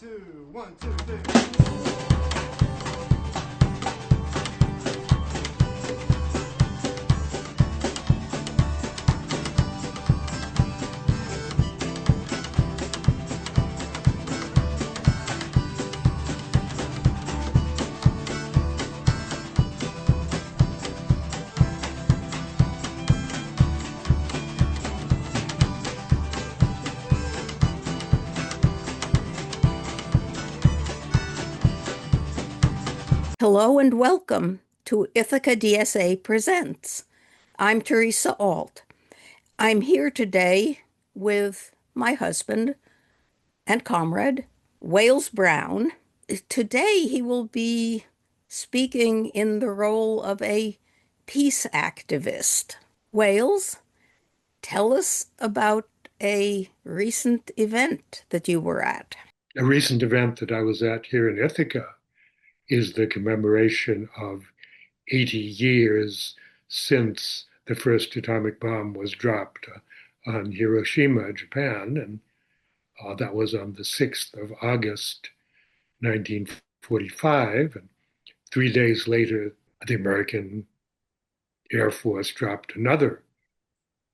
two, one, two, three. Hello and welcome to Ithaca DSA Presents. I'm Theresa Alt. I'm here today with my husband and comrade, Wayles Browne. Today he will be speaking in the role of a peace activist. Wayles, tell us about a recent event that you were at. A recent event that I was at here in Ithaca is the commemoration of 80 years since the first atomic bomb was dropped on Hiroshima, Japan, and that was on the 6th of August, 1945. And 3 days later, the American Air Force dropped another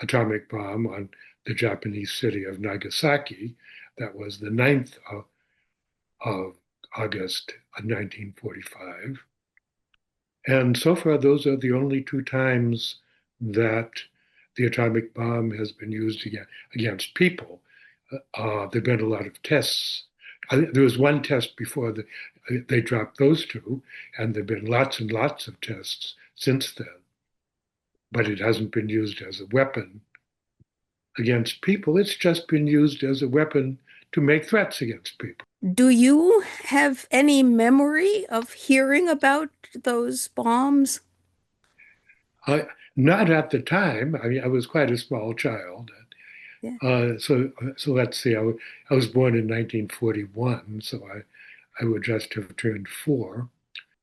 atomic bomb on the Japanese city of Nagasaki. That was the 9th of August of 1945. And so far, those are the only two times that the atomic bomb has been used against people. There have been a lot of tests. There was one test before they dropped those two, and there have been lots and lots of tests since then. But it hasn't been used as a weapon against people. It's just been used as a weapon to make threats against people. Do you have any memory of hearing about those bombs? Not at the time. I mean, I was quite a small child. Yeah. So let's see. I was born in 1941, so I would just have turned 4.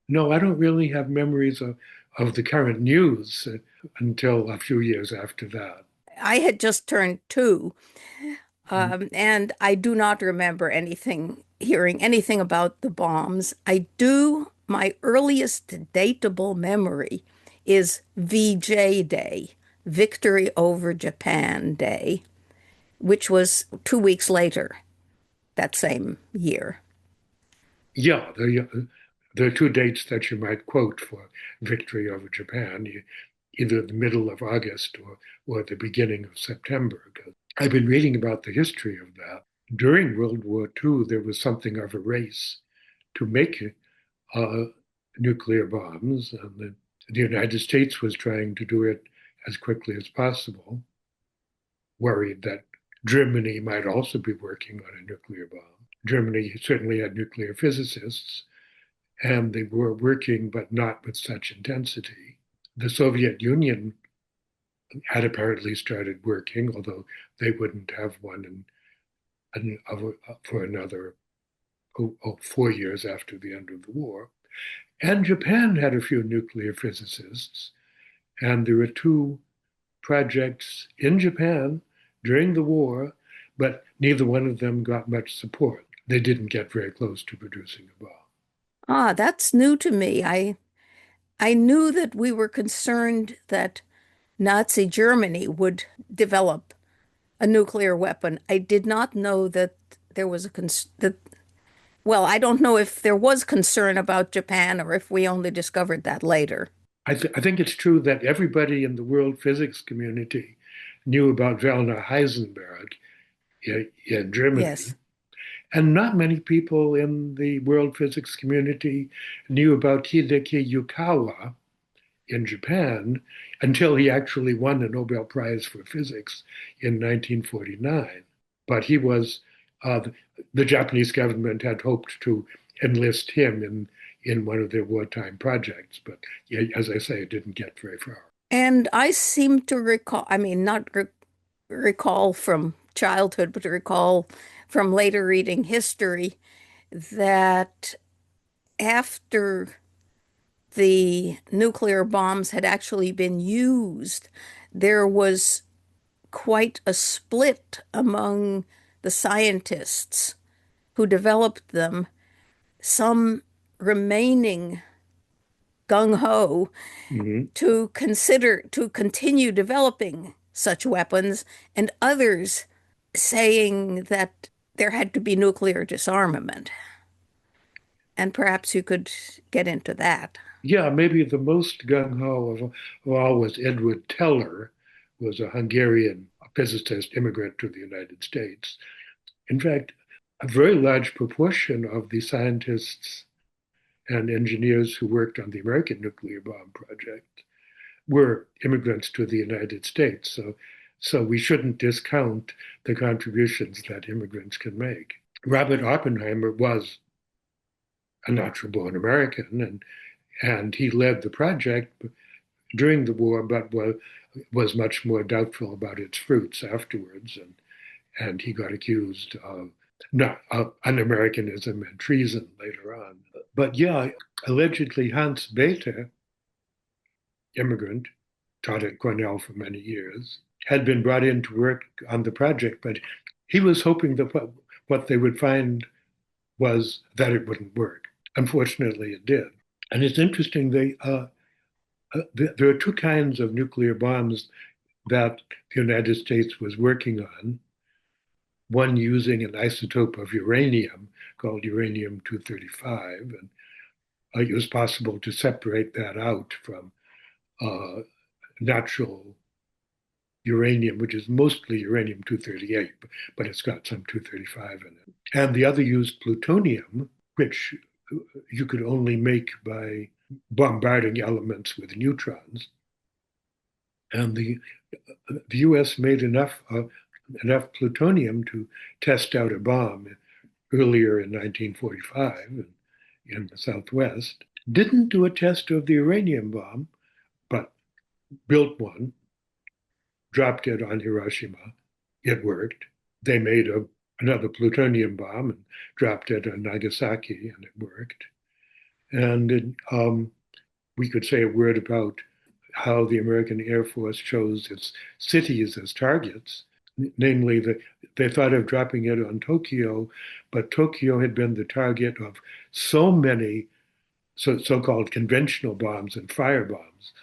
No, I don't really have memories of the current news until a few years after that. I had just turned 2, and I do not remember hearing anything about the bombs. My earliest datable memory is VJ Day, Victory over Japan Day, which was 2 weeks later that same year. Yeah, there are two dates that you might quote for victory over Japan, either the middle of August or the beginning of September. I've been reading about the history of that. During World War II, there was something of a race to make uh, nuclear bombs, and the United States was trying to do it as quickly as possible, worried that Germany might also be working on a nuclear bomb. Germany certainly had nuclear physicists, and they were working, but not with such intensity. The Soviet Union had apparently started working, although they wouldn't have one for another 4 years after the end of the war. And Japan had a few nuclear physicists, and there were two projects in Japan during the war, but neither one of them got much support. They didn't get very close to producing a bomb. Ah, that's new to me. I knew that we were concerned that Nazi Germany would develop a nuclear weapon. I did not know that there was well, I don't know if there was concern about Japan or if we only discovered that later. I think it's true that everybody in the world physics community knew about Werner Heisenberg in Germany. Yes. And not many people in the world physics community knew about Hideki Yukawa in Japan until he actually won a Nobel Prize for Physics in 1949. But the Japanese government had hoped to enlist him in one of their wartime projects. But as I say, it didn't get very far. And I seem to recall, I mean, not re recall from childhood, but to recall from later reading history that after the nuclear bombs had actually been used, there was quite a split among the scientists who developed them, some remaining gung-ho Mhm. to continue developing such weapons, and others saying that there had to be nuclear disarmament. And perhaps you could get into that. Yeah, maybe the most gung-ho of all was Edward Teller, who was a Hungarian physicist immigrant to the United States. In fact, a very large proportion of the scientists and engineers who worked on the American nuclear bomb project were immigrants to the United States. So we shouldn't discount the contributions that immigrants can make. Robert Oppenheimer was a natural born American, and he led the project during the war, but was much more doubtful about its fruits afterwards. And he got accused of not of un-Americanism and treason later on. But yeah, allegedly Hans Bethe, immigrant, taught at Cornell for many years, had been brought in to work on the project, but he was hoping that what they would find was that it wouldn't work. Unfortunately, it did. And it's interesting, there are two kinds of nuclear bombs that the United States was working on. One using an isotope of uranium called uranium-235, and it was possible to separate that out from natural uranium, which is mostly uranium-238, but it's got some 235 in it. And the other used plutonium, which you could only make by bombarding elements with neutrons. And the U.S. made enough plutonium to test out a bomb earlier in 1945 in the Southwest. Didn't do a test of the uranium bomb, but built one, dropped it on Hiroshima. It worked. They made another plutonium bomb and dropped it on Nagasaki, and it worked. And we could say a word about how the American Air Force chose its cities as targets. Namely, they thought of dropping it on Tokyo, but Tokyo had been the target of so many so-called conventional bombs and fire bombs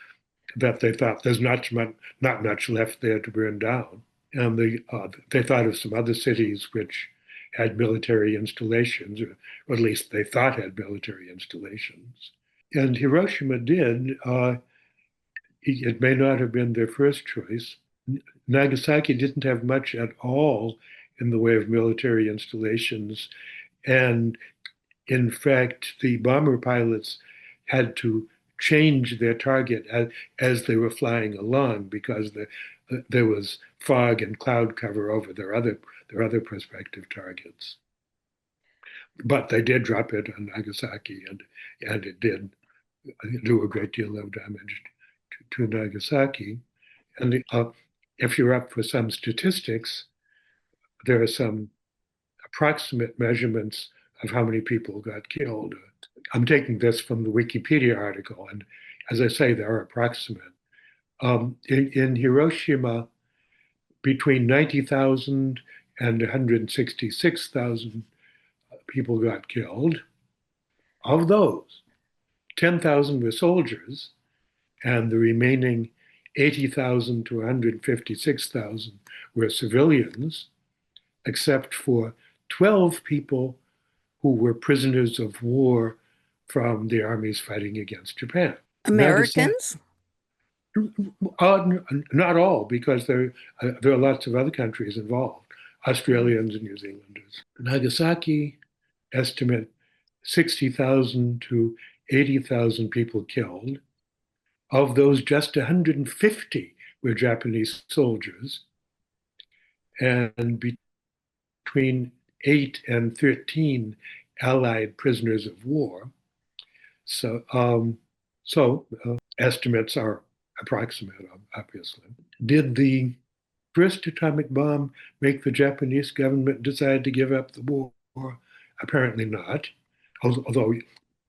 that they thought there's not much left there to burn down. And they thought of some other cities which had military installations, or at least they thought had military installations. And Hiroshima did. It may not have been their first choice. Nagasaki didn't have much at all in the way of military installations. And in fact, the bomber pilots had to change their target as they were flying along because there was fog and cloud cover over their other prospective targets. But they did drop it on Nagasaki, and it did do a great deal of damage to Nagasaki. And if you're up for some statistics, there are some approximate measurements of how many people got killed. I'm taking this from the Wikipedia article, and as I say, they are approximate. In Hiroshima, between 90,000 and 166,000 people got killed. Of those, 10,000 were soldiers, and the remaining 80,000 to 156,000 were civilians, except for 12 people who were prisoners of war from the armies fighting against Japan. Americans? Not all, because there are lots of other countries involved, Australians and New Zealanders. Nagasaki estimate 60,000 to 80,000 people killed. Of those, just 150 were Japanese soldiers, and between 8 and 13 Allied prisoners of war. So, estimates are approximate, obviously. Did the first atomic bomb make the Japanese government decide to give up the war? Apparently not, although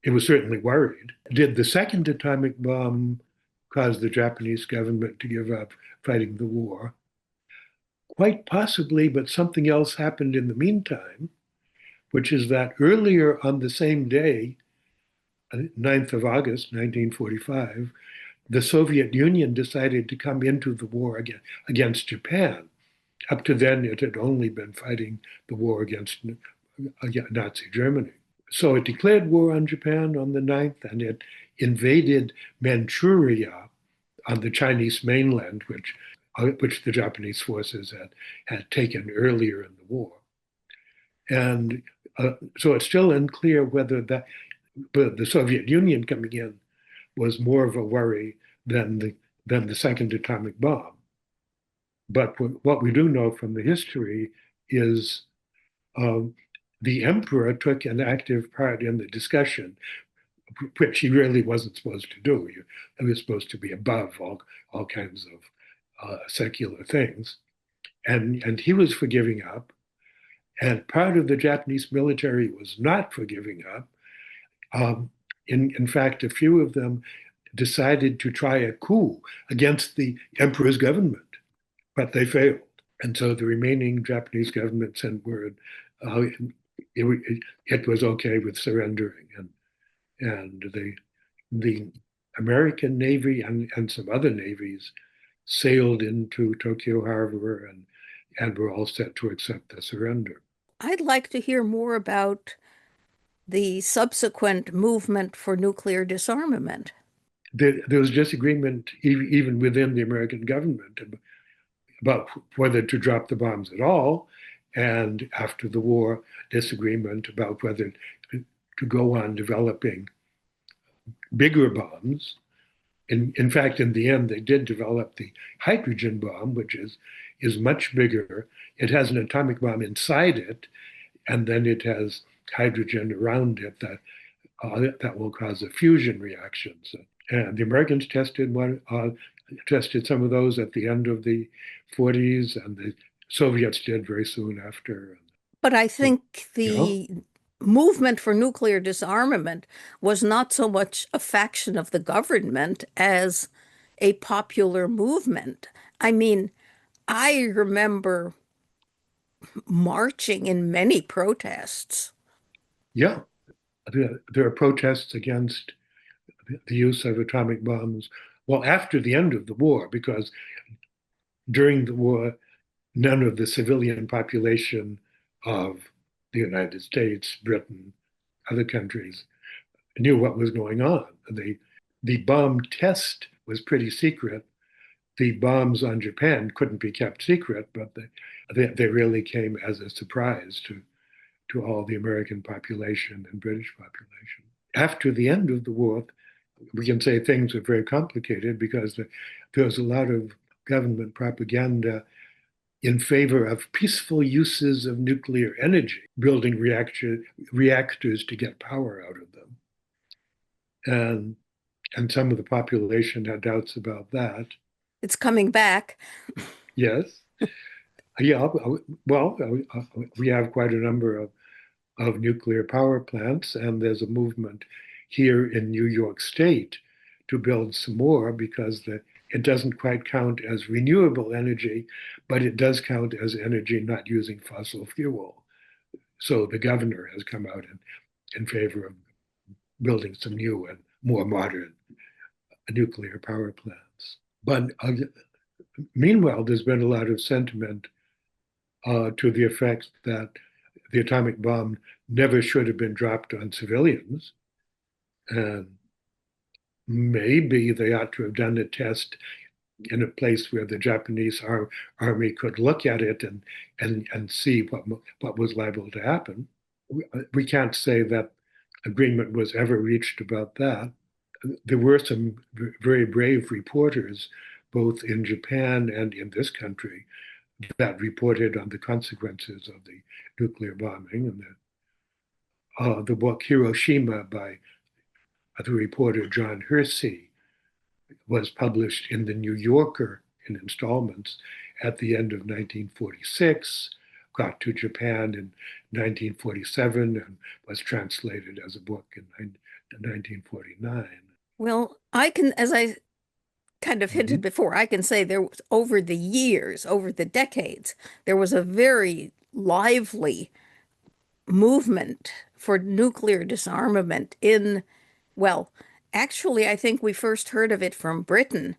it was certainly worried. Did the second atomic bomb cause the Japanese government to give up fighting the war? Quite possibly, but something else happened in the meantime. which is that earlier on the same day, 9th of August, 1945, the Soviet Union decided to come into the war against Japan. Up to then, it had only been fighting the war against Nazi Germany. So it declared war on Japan on the 9th, and it invaded Manchuria on the Chinese mainland, which the Japanese forces had taken earlier in the war. And so it's still unclear whether the Soviet Union coming in was more of a worry than the second atomic bomb. But what we do know from the history is the emperor took an active part in the discussion, which he really wasn't supposed to do. He was supposed to be above all kinds of secular things. And he was for giving up. And part of the Japanese military was not for giving up. In fact, a few of them decided to try a coup against the emperor's government, but they failed. And so the remaining Japanese government sent word it was okay with surrendering. And the American Navy and some other navies sailed into Tokyo Harbor and were all set to accept the surrender. I'd like to hear more about the subsequent movement for nuclear disarmament. There was disagreement even within the American government about whether to drop the bombs at all, and after the war, disagreement about whether to go on developing bigger bombs. In fact, in the end, they did develop the hydrogen bomb, which is much bigger. It has an atomic bomb inside it, and then it has hydrogen around it that will cause a fusion reaction. And the Americans tested some of those at the end of the 40s, and the Soviets did very soon after. But I think the movement for nuclear disarmament was not so much a faction of the government as a popular movement. I mean, I remember marching in many protests. Yeah, there are protests against the use of atomic bombs. Well, after the end of the war, because during the war, none of the civilian population of the United States, Britain, other countries knew what was going on. The bomb test was pretty secret. The bombs on Japan couldn't be kept secret, but they really came as a surprise to all the American population and British population. After the end of the war, we can say things were very complicated because there was a lot of government propaganda in favor of peaceful uses of nuclear energy, building reactors to get power out of them. And some of the population had doubts about that. It's coming back. Yes. Yeah, well, we have quite a number of nuclear power plants, and there's a movement here in New York State to build some more because it doesn't quite count as renewable energy, but it does count as energy not using fossil fuel. So the governor has come out in favor of building some new and more modern nuclear power plants. But meanwhile, there's been a lot of sentiment to the effect that the atomic bomb never should have been dropped on civilians. And maybe they ought to have done a test in a place where the Japanese army could look at it and see what was liable to happen. We can't say that agreement was ever reached about that. There were some very brave reporters, both in Japan and in this country, that reported on the consequences of the nuclear bombing. And the book Hiroshima by the reporter John Hersey was published in the New Yorker in installments at the end of 1946, got to Japan in 1947, and was translated as a book in 1949. Well, I can, as I kind of hinted before, I can say there was, over the years, over the decades, there was a very lively movement for nuclear disarmament well, actually, I think we first heard of it from Britain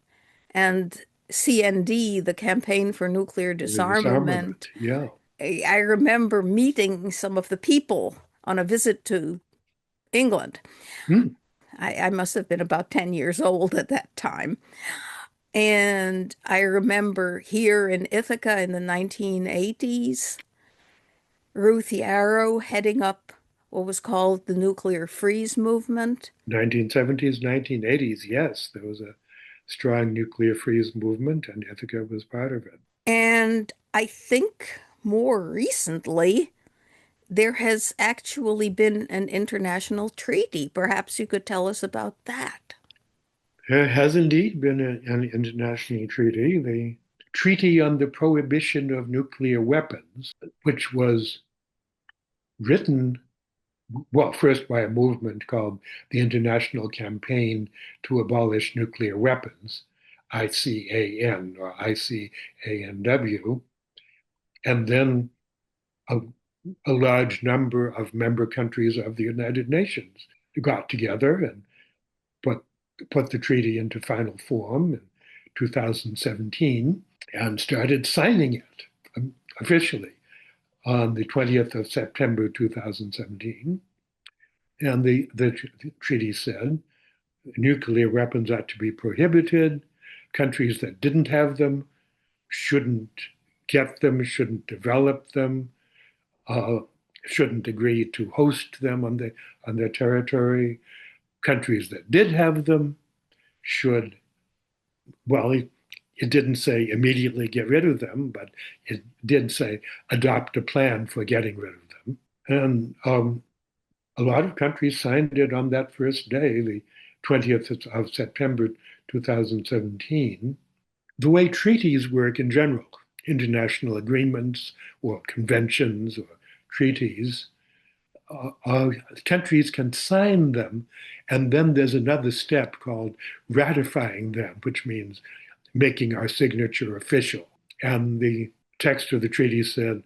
and CND, the Campaign for Nuclear The disarmament, Disarmament. yeah. I remember meeting some of the people on a visit to England. Hmm. I must have been about 10 years old at that time. And I remember here in Ithaca in the 1980s, Ruth Yarrow heading up what was called the nuclear freeze movement. 1970s, 1980s, yes, there was a strong nuclear freeze movement, and Ithaca was part of it. And I think more recently, there has actually been an international treaty. Perhaps you could tell us about that. There has indeed been an international treaty, the Treaty on the Prohibition of Nuclear Weapons, which was written, well, first by a movement called the International Campaign to Abolish Nuclear Weapons, ICAN or ICANW, and then a, a large number of member countries of the United Nations got together and put, put the treaty into final form in 2017 and started signing it officially on the 20th of September 2017. And the treaty said nuclear weapons ought to be prohibited. Countries that didn't have them shouldn't get them, shouldn't develop them, uh, shouldn't agree to host them on their territory. Countries that did have them should, well, it didn't say immediately get rid of them, but it did say adopt a plan for getting rid of them. And a lot of countries signed it on that first day, the 20th of September 2017. The way treaties work in general, international agreements or conventions or treaties, countries can sign them, and then there's another step called ratifying them, which means making our signature official. And the text of the treaty said,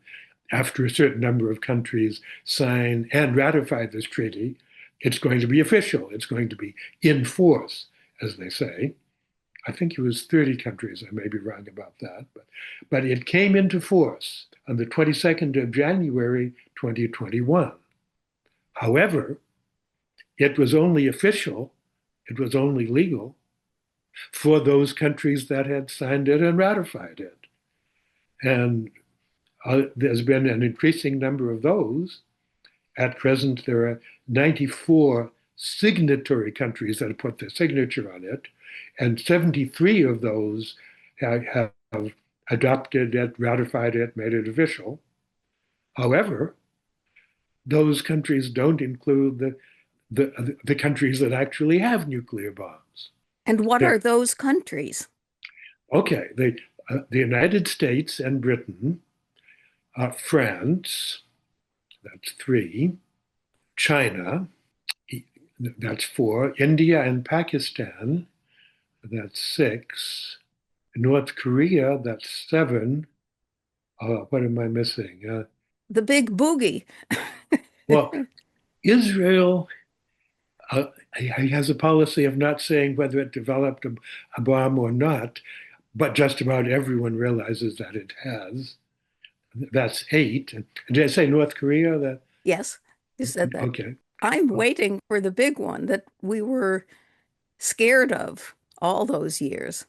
after a certain number of countries sign and ratify this treaty, it's going to be official. It's going to be in force, as they say. I think it was 30 countries. I may be wrong about that. But it came into force on the 22nd of January, 2021. However, it was only official, it was only legal for those countries that had signed it and ratified it. And there's been an increasing number of those. At present, there are 94 signatory countries that have put their signature on it, and 73 of those have adopted it, ratified it, made it official. However, those countries don't include the countries that actually have nuclear bombs. And what They're, are those countries? okay, the United States and Britain, France, that's three, China, that's four, India and Pakistan, that's six, North Korea, that's seven. What am I missing? The big boogie. Well, Israel has a policy of not saying whether it developed a bomb or not, but just about everyone realizes that it has. That's eight. And did I say North Korea? That Yes, you said that. okay. I'm Uh, waiting for the big one that we were scared of all those years.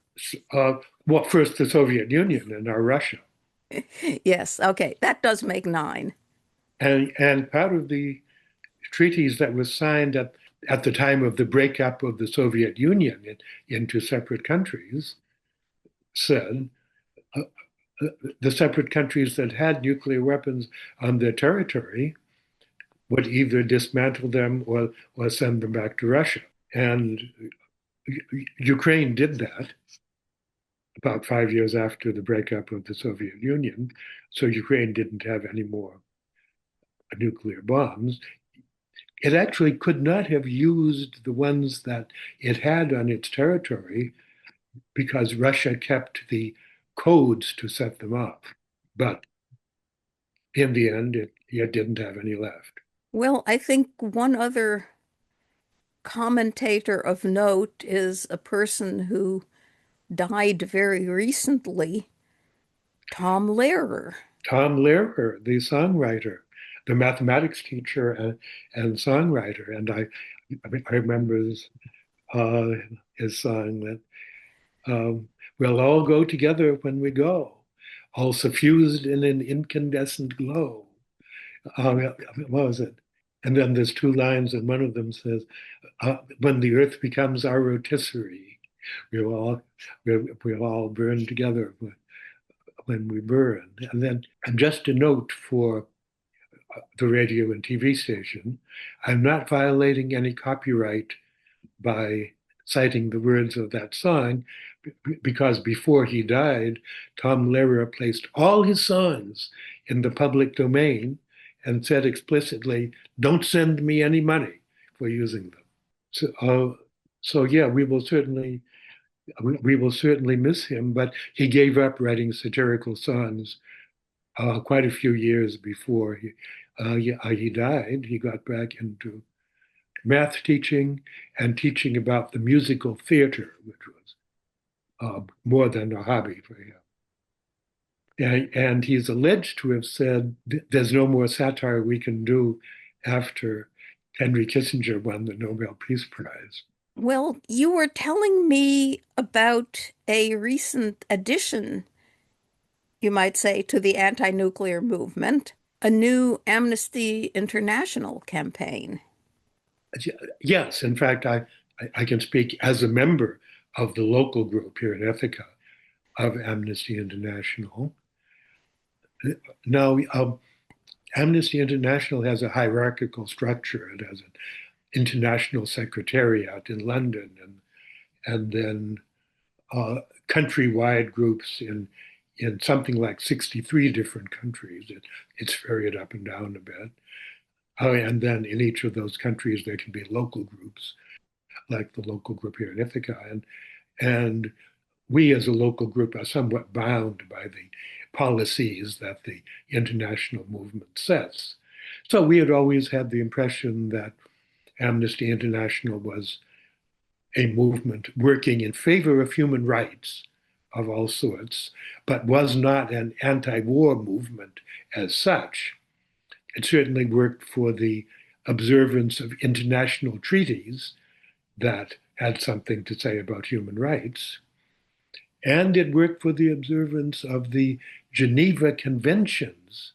uh, well, first the Soviet Union and now Russia, Yes, okay, that does make nine. and part of the treaties that was signed at the time of the breakup of the Soviet Union into separate countries said uh, the separate countries that had nuclear weapons on their territory would either dismantle them or send them back to Russia. And Ukraine did that about 5 years after the breakup of the Soviet Union. So Ukraine didn't have any more nuclear bombs. It actually could not have used the ones that it had on its territory because Russia kept the codes to set them up. But In the end, it didn't have any left. Well, I think one other commentator of note is a person who died very recently, Tom Lehrer. Tom Lehrer, the songwriter, the mathematics teacher and songwriter. And I remember uh, his song that we'll all go together when we go, all suffused in an incandescent glow. What was it? And then there's two lines, and one of them says, "When the earth becomes our rotisserie, we'll all we'll all burn together when we burn." And then, and just a note for the radio and TV station, I'm not violating any copyright by citing the words of that song, because before he died, Tom Lehrer placed all his songs in the public domain and said explicitly, "Don't send me any money for using them." So yeah, we will certainly miss him. But he gave up writing satirical songs quite a few years before he died. He got back into math teaching and teaching about the musical theater, which was more than a hobby for him. And he's alleged to have said, "There's no more satire we can do after Henry Kissinger won the Nobel Peace Prize." Well, you were telling me about a recent addition, you might say, to the anti-nuclear movement, a new Amnesty International campaign. Yes, in fact, I can speak as a member of the local group here in Ithaca of Amnesty International. Now, Amnesty International has a hierarchical structure. It has an international secretariat in London, and then countrywide groups in something like 63 different countries. It's varied up and down a bit. And then in each of those countries, there can be local groups, like the local group here in Ithaca. And we as a local group are somewhat bound by the policies that the international movement sets. So we had always had the impression that Amnesty International was a movement working in favor of human rights of all sorts, but was not an anti-war movement as such. It certainly worked for the observance of international treaties that had something to say about human rights. And it worked for the observance of the Geneva Conventions,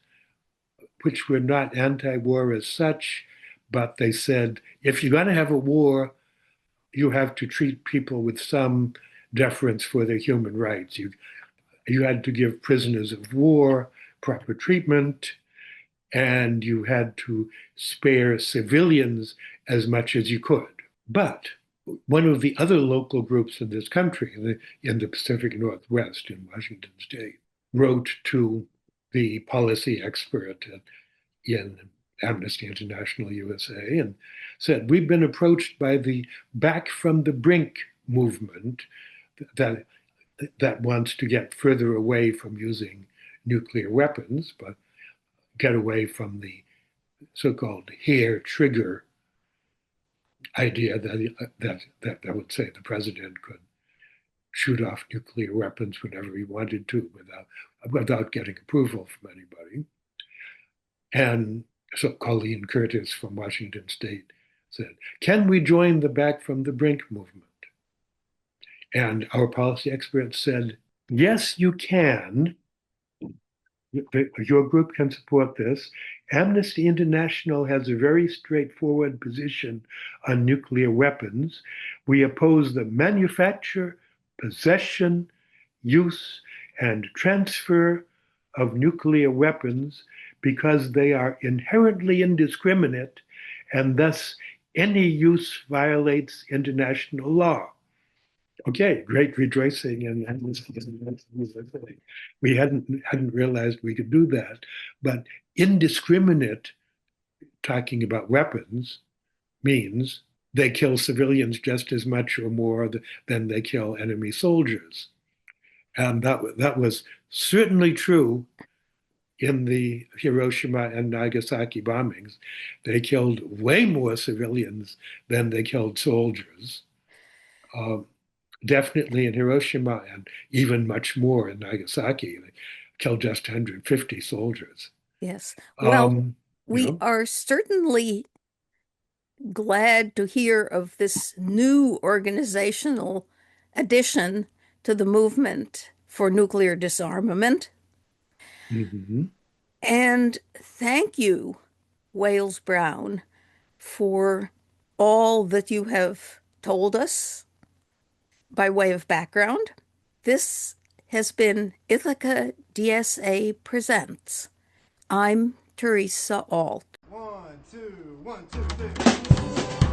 which were not anti-war as such, but they said, if you're going to have a war, you have to treat people with some deference for their human rights. You had to give prisoners of war proper treatment, and you had to spare civilians as much as you could. But one of the other local groups in this country, in the Pacific Northwest in Washington State, wrote to the policy expert in Amnesty International USA and said, "We've been approached by the Back from the Brink movement that wants to get further away from using nuclear weapons, but get away from the so-called hair trigger idea that would say the president could shoot off nuclear weapons whenever he wanted to without getting approval from anybody." And so Colleen Curtis from Washington State said, "Can we join the Back from the Brink movement?" And our policy experts said, "Yes, you can. Your group can support this. Amnesty International has a very straightforward position on nuclear weapons. We oppose the manufacture, possession, use, and transfer of nuclear weapons because they are inherently indiscriminate, and thus any use violates international law." Okay, great rejoicing, and we hadn't realized we could do that. But indiscriminate, talking about weapons, means they kill civilians just as much or more than they kill enemy soldiers. And that was certainly true in the Hiroshima and Nagasaki bombings. They killed way more civilians than they killed soldiers. Uh, Definitely in Hiroshima and even much more in Nagasaki. They killed just 150 soldiers. Yes. Well, Um, you we know, are certainly glad to hear of this new organizational addition to the movement for nuclear disarmament. mhm. And thank you, Wayles Browne, for all that you have told us by way of background. This has been Ithaca DSA Presents. I'm Theresa Alt. 1, 2, 1, 2, 3.